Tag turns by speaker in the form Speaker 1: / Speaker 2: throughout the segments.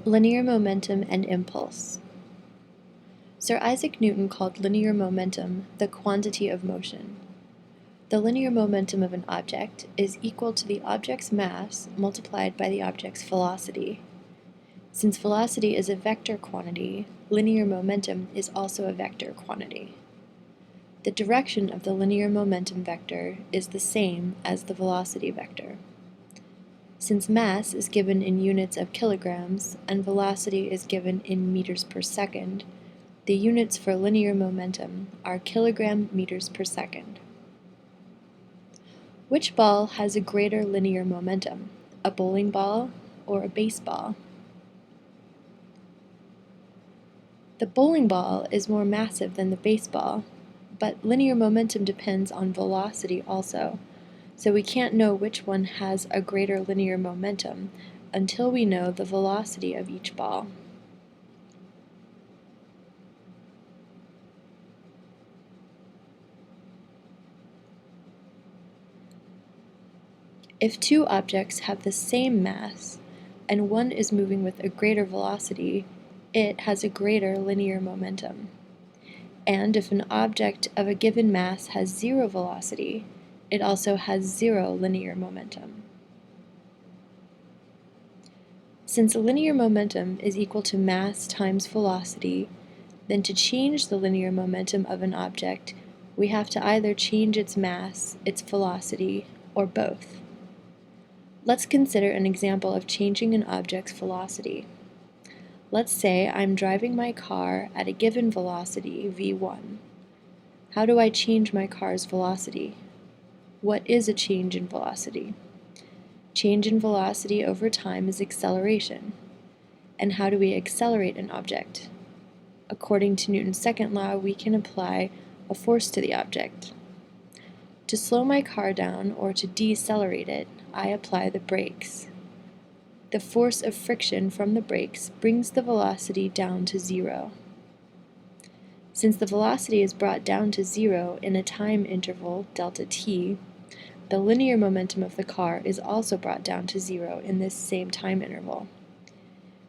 Speaker 1: Linear momentum and impulse. Sir Isaac Newton called linear momentum the quantity of motion. The linear momentum of an object is equal to the object's mass multiplied by the object's velocity. Since velocity is a vector quantity, linear momentum is also a vector quantity. The direction of the linear momentum vector is the same as the velocity vector. Since mass is given in units of kilograms and velocity is given in meters per second, the units for linear momentum are kilogram meters per second. Which ball has a greater linear momentum, a bowling ball or a baseball? The bowling ball is more massive than the baseball, but linear momentum depends on velocity also, so we can't know which one has a greater linear momentum until we know the velocity of each ball. If two objects have the same mass, and one is moving with a greater velocity, it has a greater linear momentum. And if an object of a given mass has zero velocity, it also has zero linear momentum. Since linear momentum is equal to mass times velocity, then to change the linear momentum of an object, we have to either change its mass, its velocity, or both. Let's consider an example of changing an object's velocity. Let's say I'm driving my car at a given velocity, v1. How do I change my car's velocity? What is a change in velocity? Change in velocity over time is acceleration. And how do we accelerate an object? According to Newton's second law, we can apply a force to the object. To slow my car down or to decelerate it, I apply the brakes. The force of friction from the brakes brings the velocity down to zero. Since the velocity is brought down to zero in a time interval, delta t, the linear momentum of the car is also brought down to zero in this same time interval.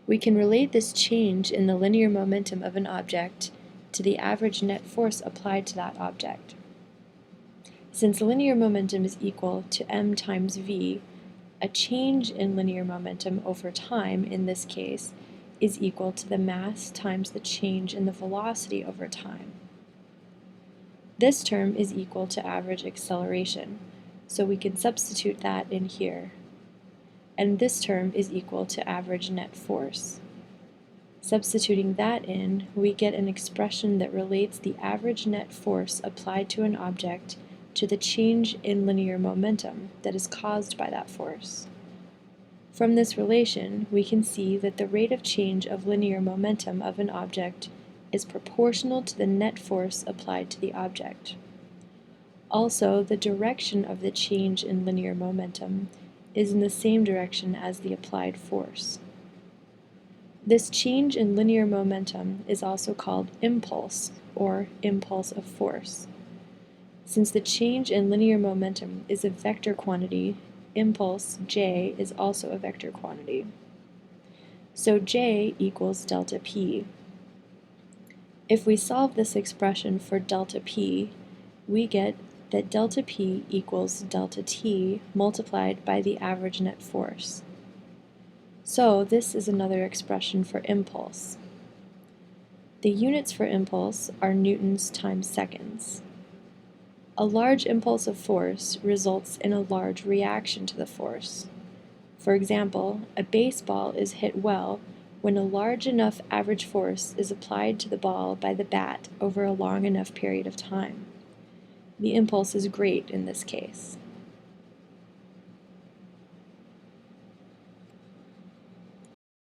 Speaker 1: We can relate this change in the linear momentum of an object to the average net force applied to that object. Since linear momentum is equal to m times v, a change in linear momentum over time, in this case, is equal to the mass times the change in the velocity over time. This term is equal to average acceleration, so we can substitute that in here. And this term is equal to average net force. Substituting that in, we get an expression that relates the average net force applied to an object to the change in linear momentum that is caused by that force. From this relation, we can see that the rate of change of linear momentum of an object is proportional to the net force applied to the object. Also, the direction of the change in linear momentum is in the same direction as the applied force. This change in linear momentum is also called impulse, or impulse of force. Since the change in linear momentum is a vector quantity, impulse, j, is also a vector quantity. So j equals delta p. If we solve this expression for delta p, we get that delta p equals delta t multiplied by the average net force. So this is another expression for impulse. The units for impulse are newtons times seconds. A large impulse of force results in a large reaction to the force. For example, a baseball is hit well when a large enough average force is applied to the ball by the bat over a long enough period of time. The impulse is great in this case.